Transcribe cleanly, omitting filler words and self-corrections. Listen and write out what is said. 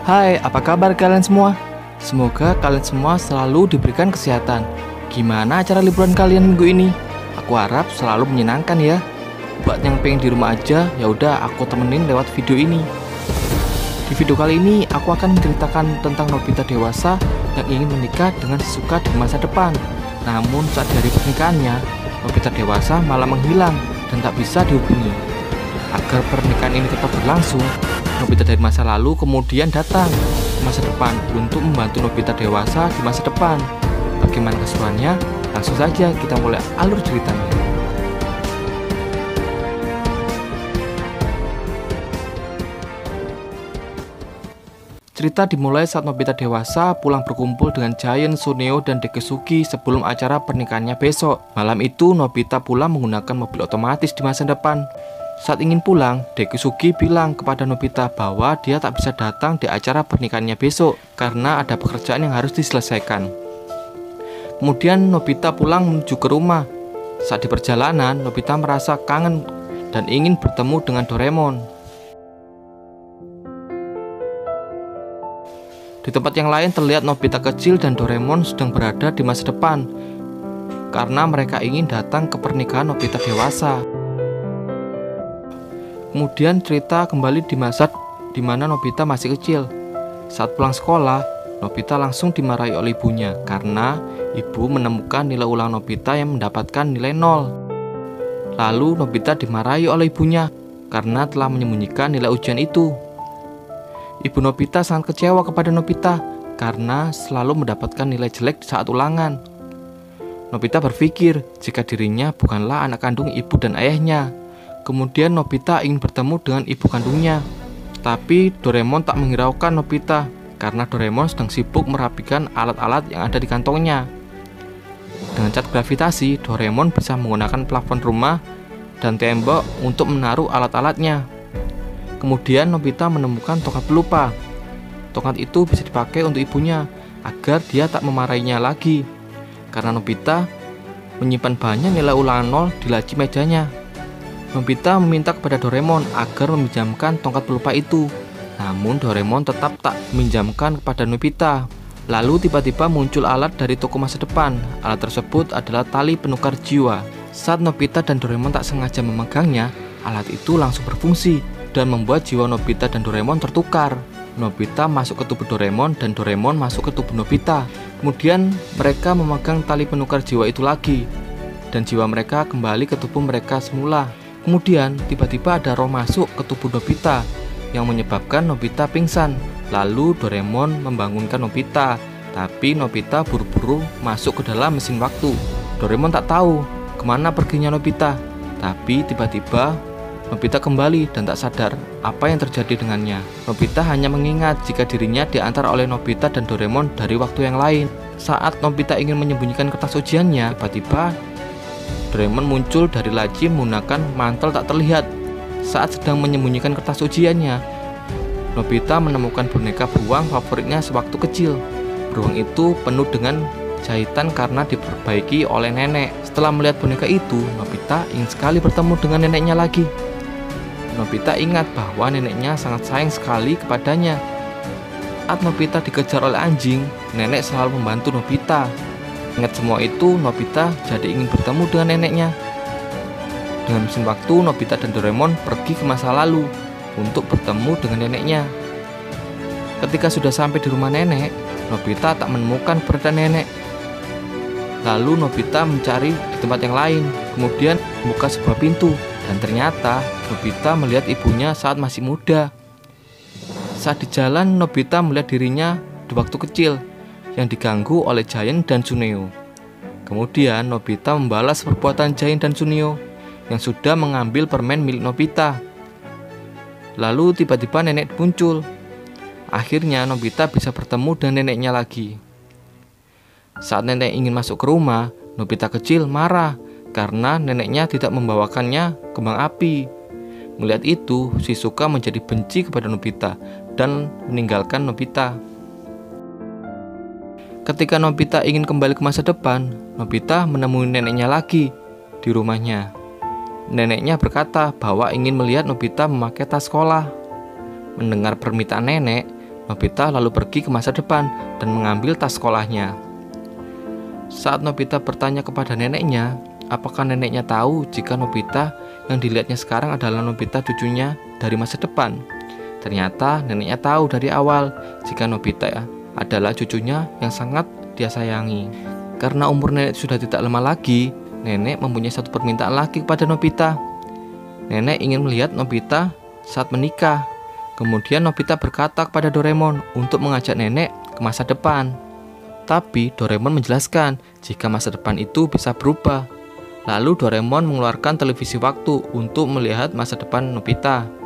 Hai, apa kabar kalian semua? Semoga kalian semua selalu diberikan kesehatan. Gimana acara liburan kalian minggu ini? Aku harap selalu menyenangkan ya. Buat yang pengen di rumah aja, ya udah aku temenin lewat video ini. Di video kali ini aku akan menceritakan tentang Nobita dewasa yang ingin menikah dengan Shizuka di masa depan. Namun saat dari pernikahannya, Nobita dewasa malah menghilang dan tak bisa dihubungi. Agar pernikahan ini tetap berlangsung, Nobita dari masa lalu kemudian datang ke masa depan untuk membantu Nobita dewasa di masa depan. Bagaimana keseruannya? Langsung saja kita mulai alur ceritanya. Cerita dimulai saat Nobita dewasa pulang berkumpul dengan Giant, Tsuneo, dan Dekisugi sebelum acara pernikahannya besok. Malam itu Nobita pulang menggunakan mobil otomatis di masa depan. Saat ingin pulang, Dekisugi bilang kepada Nobita bahwa dia tak bisa datang di acara pernikahannya besok karena ada pekerjaan yang harus diselesaikan. Kemudian Nobita pulang menuju ke rumah. Saat di perjalanan, Nobita merasa kangen dan ingin bertemu dengan Doraemon. Di tempat yang lain terlihat Nobita kecil dan Doraemon sedang berada di masa depan karena mereka ingin datang ke pernikahan Nobita dewasa. Kemudian cerita kembali di masa di mana Nobita masih kecil. Saat pulang sekolah, Nobita langsung dimarahi oleh ibunya karena ibu menemukan nilai ulang Nobita yang mendapatkan nilai 0. Lalu Nobita dimarahi oleh ibunya karena telah menyembunyikan nilai ujian itu. Ibu Nobita sangat kecewa kepada Nobita karena selalu mendapatkan nilai jelek saat ulangan. Nobita berpikir jika dirinya bukanlah anak kandung ibu dan ayahnya. Kemudian Nobita ingin bertemu dengan ibu kandungnya. Tapi Doraemon tak menghiraukan Nobita karena Doraemon sedang sibuk merapikan alat-alat yang ada di kantongnya. Dengan cat gravitasi, Doraemon bisa menggunakan plafon rumah dan tembok untuk menaruh alat-alatnya. Kemudian Nobita menemukan tongkat pelupa. Tongkat itu bisa dipakai untuk ibunya agar dia tak memarahinya lagi karena Nobita menyimpan banyak nilai ulangan 0 di laci mejanya. Nobita meminta kepada Doraemon agar meminjamkan tongkat pelupa itu. Namun Doraemon tetap tak meminjamkan kepada Nobita. Lalu tiba-tiba muncul alat dari toko masa depan. Alat tersebut adalah tali penukar jiwa. Saat Nobita dan Doraemon tak sengaja memegangnya, alat itu langsung berfungsi dan membuat jiwa Nobita dan Doraemon tertukar. Nobita masuk ke tubuh Doraemon dan Doraemon masuk ke tubuh Nobita. Kemudian mereka memegang tali penukar jiwa itu lagi dan jiwa mereka kembali ke tubuh mereka semula. Kemudian tiba-tiba ada roh masuk ke tubuh Nobita yang menyebabkan Nobita pingsan. Lalu Doraemon membangunkan Nobita, tapi Nobita buru-buru masuk ke dalam mesin waktu. Doraemon tak tahu kemana perginya Nobita, tapi tiba-tiba Nobita kembali dan tak sadar apa yang terjadi dengannya. Nobita hanya mengingat jika dirinya diantar oleh Nobita dan Doraemon dari waktu yang lain. Saat Nobita ingin menyembunyikan kertas ujiannya, tiba-tiba Doraemon muncul dari laci menggunakan mantel tak terlihat. Saat sedang menyembunyikan kertas ujiannya, Nobita menemukan boneka beruang favoritnya sewaktu kecil. Beruang itu penuh dengan jahitan karena diperbaiki oleh nenek. Setelah melihat boneka itu, Nobita ingin sekali bertemu dengan neneknya lagi. Nobita ingat bahwa neneknya sangat sayang sekali kepadanya. Saat Nobita dikejar oleh anjing, nenek selalu membantu Nobita. Ingat semua itu, Nobita jadi ingin bertemu dengan neneknya. Dengan mesin waktu, Nobita dan Doraemon pergi ke masa lalu untuk bertemu dengan neneknya. Ketika sudah sampai di rumah nenek, Nobita tak menemukan keberadaan nenek. Lalu Nobita mencari di tempat yang lain, kemudian membuka sebuah pintu, dan ternyata Nobita melihat ibunya saat masih muda. Saat di jalan, Nobita melihat dirinya di waktu kecil yang diganggu oleh Giant dan Tsuneo. Kemudian Nobita membalas perbuatan Giant dan Tsuneo yang sudah mengambil permen milik Nobita. Lalu tiba-tiba nenek muncul. Akhirnya Nobita bisa bertemu dengan neneknya lagi. Saat nenek ingin masuk ke rumah, Nobita kecil marah karena neneknya tidak membawakannya kembang api. Melihat itu, Shizuka menjadi benci kepada Nobita dan meninggalkan Nobita. Ketika Nobita ingin kembali ke masa depan, Nobita menemui neneknya lagi di rumahnya. Neneknya berkata bahwa ingin melihat Nobita memakai tas sekolah. Mendengar permintaan nenek, Nobita lalu pergi ke masa depan dan mengambil tas sekolahnya. Saat Nobita bertanya kepada neneknya, apakah neneknya tahu jika Nobita yang dilihatnya sekarang adalah Nobita cucunya dari masa depan? Ternyata neneknya tahu dari awal jika Nobita adalah cucunya yang sangat dia sayangi. Karena umur nenek sudah tidak lama lagi, nenek mempunyai satu permintaan lagi kepada Nobita. Nenek ingin melihat Nobita saat menikah. Kemudian Nobita berkata kepada Doraemon untuk mengajak nenek ke masa depan. Tapi Doraemon menjelaskan jika masa depan itu bisa berubah. Lalu Doraemon mengeluarkan televisi waktu untuk melihat masa depan Nobita.